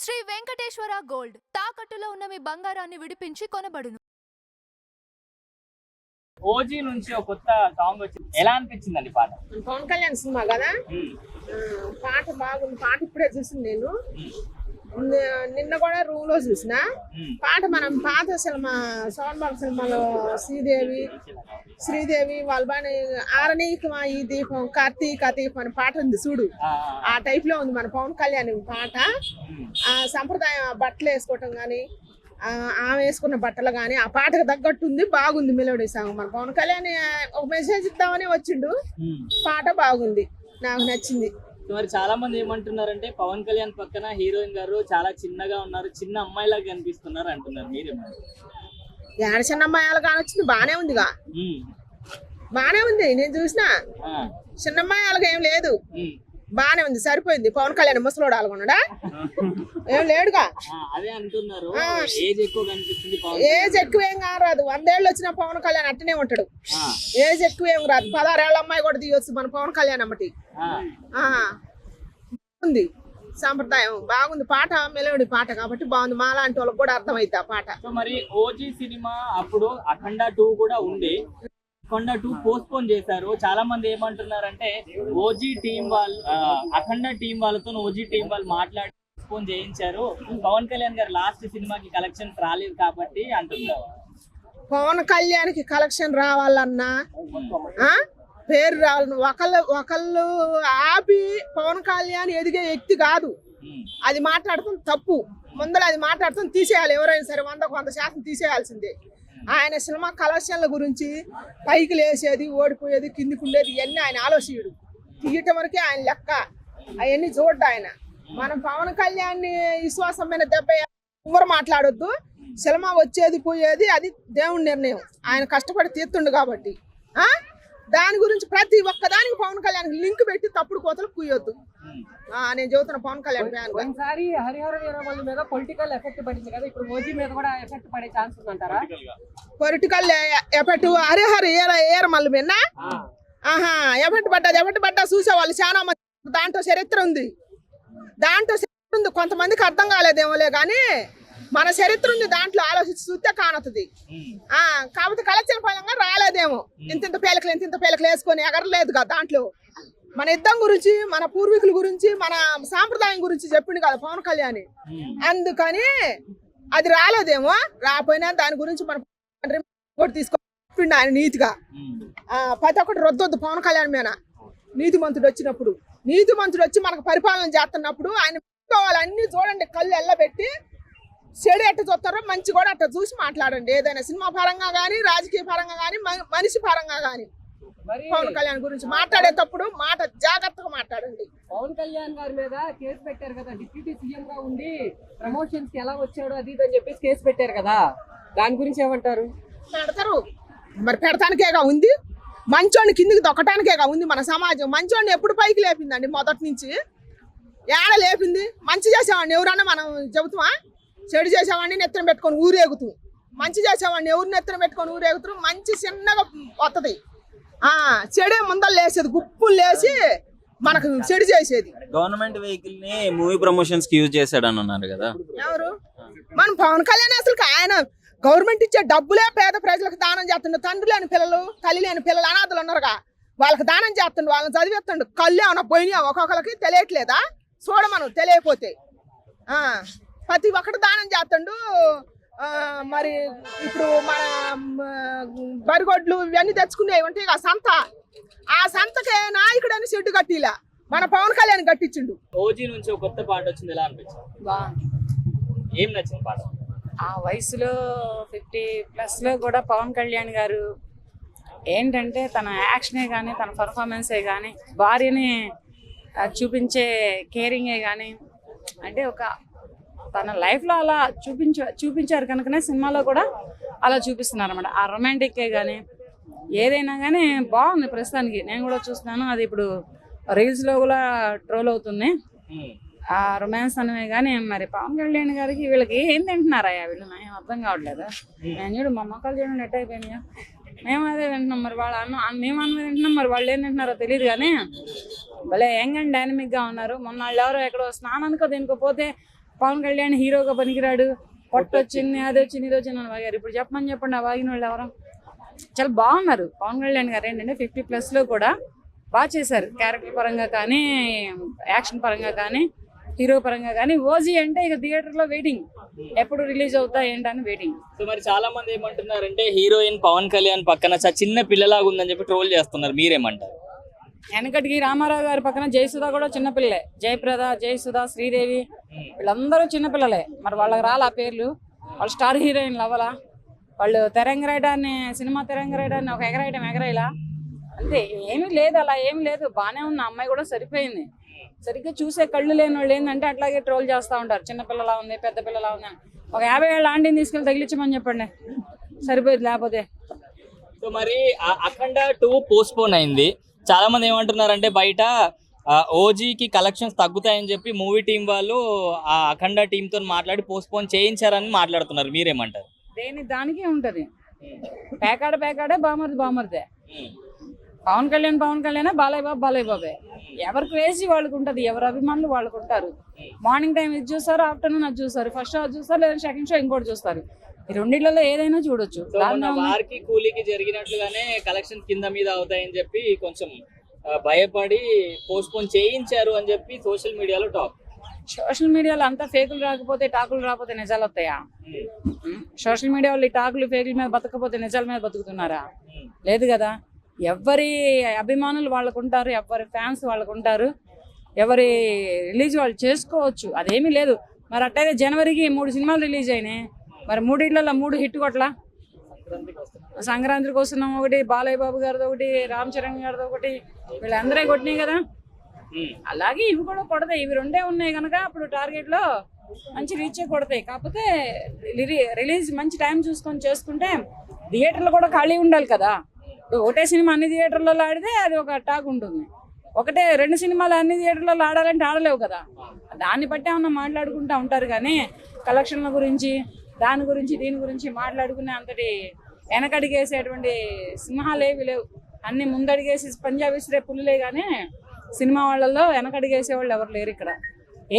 Shri Venkateswara gold తాకట్టులో ఉన్న మీ బంగారాన్ని విడిపించి కొనబడును. ఓజీ నుంచి ఒక కొత్త సాంగ్ వచ్చింది, ఎలా అనిపించిందండి పాట? పవన్ కళ్యాణ్ సినిమా కదా, పాట బాగుంది. పాట ఇప్పుడే చూసింది నేను, నిన్న కూడా రూమ్ లో చూసిన పాట. మనం పాత సినిమా సోన్బాబు సినిమాలో శ్రీదేవి వాళ్ళ బాగా ఆరణీకమా ఈ దీపం కార్తీక దీపం అనే పాట ఉంది చూడు, ఆ టైప్ లో ఉంది మన పవన్ కళ్యాణ్ పాట. ఆ సంప్రదాయం బట్టలు వేసుకోవటం కానీ, ఆమె వేసుకున్న బట్టలు కానీ ఆ పాటకు తగ్గట్టు ఉంది, బాగుంది మెలోడీ సాంగ్. మన పవన్ కళ్యాణ్ ఒక మెసేజ్ ఇద్దామని వచ్చిండు, పాట బాగుంది, నాకు నచ్చింది. మరి చాలా మంది ఏమంటున్నారంటే పవన్ కళ్యాణ్ పక్కన హీరోయిన్ గారు చాలా చిన్నగా ఉన్నారు, చిన్న అమ్మాయిలాగా కనిపిస్తున్నారు అంటున్నారు, మీరేమంటారు? ఏడ చిన్న అమ్మాయిలు కానొచ్చింది, బానే ఉందిగా, బానే ఉంది. నేను చూసిన చిన్న అమ్మాయిలుగా ఏం లేదు, బానే ఉంది, సరిపోయింది. పవన్ కళ్యాణ్ ముసలోడు ఆలుకున్నాడా, ఏం లేడుగా. అదే అంటున్నారు, ఏజ్ ఎక్కువ ఏం కారాదు. 100 ఏళ్ళు వచ్చిన పవన్ కళ్యాణ్ అట్టనే ఉంటాడు, ఏజ్ ఎక్కువ ఏం రాదు. 16 ఏళ్ళ అమ్మాయి కూడా తీయొచ్చు మన పవన్ కళ్యాణ్ అమ్మటి. ఉంది సాంప్రదాయం, బాగుంది పాట, మెలోడీ పాట కాబట్టి బాగుంది. మాలాంటి వాళ్ళకి కూడా అర్థమైంది ఆ పాట. మరి ఓజీ సినిమా అప్పుడు అఖండ 2 కూడా ఉంది, అఖండ 2 పోస్ట్ పోన్ చేశారు. చాలా మంది ఏమంటున్నారంటే ఓజీ టీం వాళ్ళు, అఖండ టీం వాళ్ళతో ఓజీ టీం వాళ్ళు మాట్లాడి పోస్ట్ పోన్ చేయించారు, పవన్ కళ్యాణ్ గారు లాస్ట్ సినిమాకి కలెక్షన్ రాలేదు కాబట్టి అంటున్నారు. పవన్ కళ్యాణ్ కి కలెక్షన్ రావాలన్నా పేరు రావాలన్నా ఒకళ్ళు ఆపి పవన్ కళ్యాణ్ ఎదిగే వ్యక్తి కాదు. అది మాట్లాడుతుంది తప్పు, ముందర అది మాట్లాడుతుంది తీసేయాలి. ఎవరైనా సరే 100% తీసేయాల్సిందే. ఆయన సినిమా కలెక్షన్ల గురించి పైకి లేసేది, ఓడిపోయేది, కిందికి ఉండేది ఇవన్నీ ఆయన ఆలోచించడు. తీయటం వరకే ఆయన లెక్క, అవన్నీ చూడ్డు ఆయన. మనం పవన్ కళ్యాణ్ విశ్వాసమైన దెబ్బ ఎవరు మాట్లాడొద్దు. సినిమా వచ్చేది పోయేది అది దేవుడి నిర్ణయం, ఆయన కష్టపడి తీర్తుండు కాబట్టి. దాని గురించి ప్రతి ఒక్కదానికి పవన్ కళ్యాణ్ లింక్ పెట్టి తప్పుడు కోతలు కూయొద్దు. నేను చెబుతున్నా పవన్ కళ్యాణ్ ఫ్యాన్. ఒకసారి హరిహర వీరమల్లి మీద పొలిటికల్ ఎఫెక్ట్ పడింది కదా, ఇప్పుడు ఓజీ మీద కూడా ఎఫెక్ట్ పడే ఛాన్స్ ఉందంటారా? పొలిటికల్ ఎఫెక్ట్ హరిహర వీరమల్లి మీద ఎఫెక్ట్ పడ్డా చూసేవాళ్ళు చాలా మంది. దాంట్లో చరిత్ర ఉంది, కొంతమందికి అర్థం కాలేదేమోలే కానీ మన చరిత్ర ఉంది, దాంట్లో ఆలోచించి చూస్తే కానొస్తుంది. కాకపోతే కలెక్షన్ పరంగా రాలేదేమో, ఇంత పేలకలు వేసుకొని ఎగరలేదు కదా. దాంట్లో మన యుద్ధం గురించి, మన పూర్వీకుల గురించి, మన సాంప్రదాయం గురించి చెప్పిండు కదా పవన్ కళ్యాణ్. అందుకని అది రాలేదేమో. రాకపోయినా దాని గురించి మన తీసుకొని ఆయన నీతిగా ప్రతి ఒక్కటి రొద్దొద్దు పవన్ కళ్యాణ్ మీద. నీతిమంతుడు వచ్చినప్పుడు, నీతిమంతుడు వచ్చి మనకు పరిపాలన చేస్తున్నప్పుడు ఆయన అన్ని చూడండి, కళ్ళు ఎల్లబెట్టి చెడు ఎట్ట చూస్తారో మంచి కూడా అట్ట చూసి మాట్లాడండి. ఏదైనా సినిమా పరంగా కానీ, రాజకీయ పరంగా కానీ, మనిషి పరంగా కానీ పవన్ కళ్యాణ్ గురించి మాట్లాడేటప్పుడు మాట జాగ్రత్తగా మాట్లాడండి. పవన్ కళ్యాణ్ గారి మీద కేసు పెట్టారు కదా, డిప్యూటీ సీఎం గా ఉండి ప్రమోషన్స్ కి ఎలా వచ్చాడు అది ఇది అని చెప్పేసి కేసు పెట్టారు కదా, దాని గురించి ఏమంటారు? పెడతారు మరి, పెడతానికేగా ఉంది. మంచోడిని కిందికి దొక్కటానికేగా ఉంది మన సమాజం. మంచోడిని ఎప్పుడు పైకి లేపిందండి? మొదటి నుంచి ఏడ లేపింది? మంచి చేసేవాడిని ఎవరన్నా మనం చెబుతామా? చెడు చేసేవాడిని నెత్తన పెట్టుకొని ఊరేగుతూ, మంచి చేసేవాడిని ఎవరు నెత్తన పెట్టుకొని ఊరేగుతూ. మంచి చిన్నగా వస్తుంది, చెడే ముందర లేసేది, గుప్పులు లేసి మనకు చెడు చేసేది. గవర్నమెంట్ వెహికల్ ని మూవీ ప్రమోషన్స్ కి యూజ్ చేశాడు అని అన్నారు కదా, ఎవరు? మనం పవన్ కళ్యాణ్ అసలు ఆయన గవర్నమెంట్ ఇచ్చే డబ్బులే పేద ప్రజలకు దానం చేస్తుండు. తండ్రి లేని పిల్లలు, తల్లి లేని పిల్లలు, అనాథలు ఉన్నారుగా, వాళ్ళకి దానం చేస్తుండు, వాళ్ళని చదివేస్తుండు. కళ్ళు ఏమన్నా పోయినా ఒక్కొక్కరికి తెలియట్లేదా? చూడమను తెలియకపోతే. ప్రతి ఒక్కటి దానం చేస్తుండు. మరి ఇప్పుడు మన బరిగొడ్లు ఇవన్నీ తెచ్చుకునేవి ఉంటాయి ఆ సంత, ఆ సంతకే నాయకుడని షెడ్డు కట్టిలా మన పవన్ కళ్యాణ్ కట్టించిండు. ఓజీ నుంచి ఒక కొత్త పాట వచ్చింది, ఎలా అనిపించింది? ఏం నచ్చింది పాట? ఆ వయసులో 50+ లో కూడా పవన్ కళ్యాణ్ గారు ఏంటంటే తన యాక్షనే కానీ, తన పర్ఫార్మెన్సే కానీ, భార్యని చూపించే కేరింగే కానీ, అంటే ఒక తన లైఫ్లో అలా చూపించారు కనుకనే సినిమాలో కూడా అలా చూపిస్తున్నారు అన్నమాట. ఆ రొమాంటిక్కే కానీ ఏదైనా కానీ బాగుంది ప్రస్తుతానికి. నేను కూడా చూస్తున్నాను, అది ఇప్పుడు రీల్స్లో కూడా ట్రోల్ అవుతుంది ఆ రొమాన్స్ అనేవి. కానీ మరి పవన్ కళ్యాణ్ గారికి వీళ్ళకి ఏం తింటున్నారా వీళ్ళు, ఏం అర్థం కావట్లేదు. నేను చూడు మా మొక్కలు చూడండి ఎట్ అయిపోయినాయో, మేము అదే వింటున్నాం. మరి వాళ్ళు మేము అన్నది వింటున్నాం, మరి వాళ్ళు ఏం తింటున్నారో తెలియదు. కానీ భలే యంగ్ అండ్ డైనమిక్గా ఉన్నారు. మొన్న వాళ్ళు ఎవరో ఎక్కడో స్నానానికో దేనికో పోతే పవన్ కళ్యాణ్ హీరోగా పనికిరాడు, పొట్టొచ్చింది, అది వచ్చింది, ఇది వచ్చింది అని వాగారు. ఇప్పుడు చెప్పండి ఆ వాగిన వాళ్ళు ఎవరు? చాలా బాగున్నారు పవన్ కళ్యాణ్ గారు. ఏంటంటే 50+ లో కూడా బాగా చేశారు, క్యారెక్టర్ పరంగా కానీ, యాక్షన్ పరంగా కానీ, హీరో పరంగా కానీ. ఓజీ అంటే ఇక థియేటర్ లో వెయిటింగ్, ఎప్పుడు రిలీజ్ అవుతా ఏంటని వెయిటింగ్. సో మరి చాలా మంది ఏమంటున్నారంటే హీరోయిన్ పవన్ కళ్యాణ్ పక్కన చిన్న పిల్లలాగా ఉందని చెప్పి ట్రోల్ చేస్తున్నారు, మీరేమంటారు? వెనకటికి రామారావు గారి పక్కన జయసుధ కూడా చిన్నపిల్లలే, జయప్రద, జయసుధ, శ్రీదేవి వీళ్ళందరూ చిన్నపిల్లలే. మరి వాళ్ళకి రాలా పేర్లు? వాళ్ళు స్టార్ హీరోయిన్లు అవ్వాలా? వాళ్ళు తెరంగరాయడాన్ని, సినిమా తెరంగరాయడాన్ని ఒక ఎగరాయలా? అంతే, ఏమీ లేదు, అలా ఏమీ లేదు. బాగానే ఉంది, అమ్మాయి కూడా సరిపోయింది. సరిగ్గా చూసే కళ్ళు లేని వాళ్ళు ఏంటంటే అట్లాగే ట్రోల్ చేస్తూ ఉంటారు, చిన్నపిల్లలా ఉంది, పెద్ద పిల్లలా ఉంది అని. ఒక 50 ఏళ్ళ ఆంటీని తీసుకెళ్ళి తగిలించమని చెప్పండి, సరిపోయింది. లేకపోతే సో మరి అఖండ 2 పోస్ట్పోన్ అయింది. చాలా మంది ఏమంటున్నారంటే బయట ఓజీకి కలెక్షన్స్ తగ్గుతాయని చెప్పి మూవీ టీం వాళ్ళు ఆ అఖండ టీమ్ తో మాట్లాడి పోస్ట్పోన్ చేయించారని మాట్లాడుతున్నారు, మీరేమంటారు? దానికి ఉంటది, పేకాడే బామర్దే. పవన్ కళ్యాణ్, బాలయ్య బాబే. ఎవరికి వేసి వాళ్ళకి ఉంటది, ఎవరి అభిమానులు వాళ్ళకు ఉంటారు. మార్నింగ్ టైం ఇది చూస్తారు, ఆఫ్టర్నూన్ అది చూస్తారు, ఫస్ట్ షో అది చూస్తారు, లేదా సెకండ్ షో ఇంకోటి చూస్తారు. ఈ రెండిళ్లలో ఏదైనా చూడొచ్చు. వారికి కూలీకి జరిగినట్లుగానే కలెక్షన్ కింద మీద అవుతాయని చెప్పి కొంచెం భయపడి పోస్ట్పోన్ చేయించారు అని చెప్పి సోషల్ మీడియాలో టాక్. సోషల్ మీడియాలో అంతా ఫేకులు రాకపోతే, టాకులు రాకపోతే నిజాలు వస్తాయా? సోషల్ మీడియా వాళ్ళు ఈ టాకులు, ఫేకుల మీద బతకపోతే నిజాల మీద బతుకుతున్నారా? లేదు కదా. ఎవరి అభిమానులు వాళ్ళకు ఉంటారు, ఎవరి ఫ్యాన్స్ వాళ్ళకు ఉంటారు, ఎవరి రిలీజ్ వాళ్ళు చేసుకోవచ్చు, అదేమీ లేదు. మరి అట్టయితే జనవరికి 3 సినిమాలు రిలీజ్ అయినాయి, మరి 3 3 హిట్ కొట్లా? సంక్రాంతికి వస్తున్నాం ఒకటి, బాలయ్య బాబు గారిది ఒకటి, రామ్ చరణ్ గారిది ఒకటి, వీళ్ళందరే కొట్టినాయి కదా. అలాగే ఇవి కూడా కొడతాయి. ఇవి 2 ఉన్నాయి కనుక అప్పుడు టార్గెట్ లో మంచి రీచ్ కొడతాయి. కాకపోతే రిలీజ్ మంచి టైం చూసుకొని చేసుకుంటే థియేటర్లు కూడా ఖాళీ ఉండాలి కదా. ఒకటే సినిమా అన్ని థియేటర్లలో ఆడితే అది ఒక టాక్ ఉంటుంది. 2 సినిమాలు అన్ని థియేటర్లలో ఆడాలంటే ఆడలేవు కదా. దాన్ని బట్టి ఏమన్నా మాట్లాడుకుంటూ ఉంటారు కానీ కలెక్షన్ల గురించి, దాని గురించి, దీని గురించి మాట్లాడుకునే అంతటి వెనకడిగేసేటువంటి సింహాలు ఏవి లేవు. అన్ని ముందడిగేసి పంజాబ్ విసిరే పుల్లులే కానీ సినిమా వాళ్ళల్లో వెనకడిగేసే వాళ్ళు ఎవరు లేరు ఇక్కడ.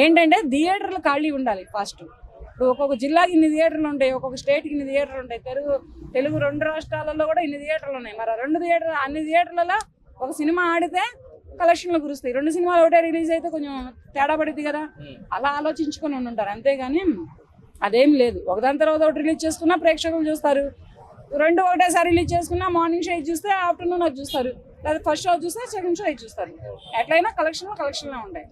ఏంటంటే థియేటర్లు ఖాళీ ఉండాలి ఫస్ట్. ఇప్పుడు ఒక్కొక్క జిల్లాకి ఇన్ని థియేటర్లు ఉంటాయి, ఒక్కొక్క స్టేట్కి ఇన్ని థియేటర్లు ఉంటాయి. తెలుగు 2 రాష్ట్రాలలో కూడా ఇన్ని థియేటర్లు ఉన్నాయి. మరి అన్ని థియేటర్లలో ఒక సినిమా ఆడితే కలెక్షన్లు కురుస్తాయి. 2 సినిమాలు ఒకటే రిలీజ్ అయితే కొంచెం తేడా పడుద్ది కదా. అలా ఆలోచించుకొని ఉంటారు, అంతేగాని అదేం లేదు. ఒకదాని తర్వాత ఒకటి రిలీజ్ చేసుకున్నా ప్రేక్షకులు చూస్తారు, 2 ఒకటేసారి రిలీజ్ చేసుకున్నా మార్నింగ్ షో ఇది చూస్తే ఆఫ్టర్నూన్ అది చూస్తారు, లేదా ఫస్ట్ షో చూస్తే సెకండ్ షో ఇది చూస్తారు. ఎట్లయినా కలెక్షన్లో ఉంటాయి.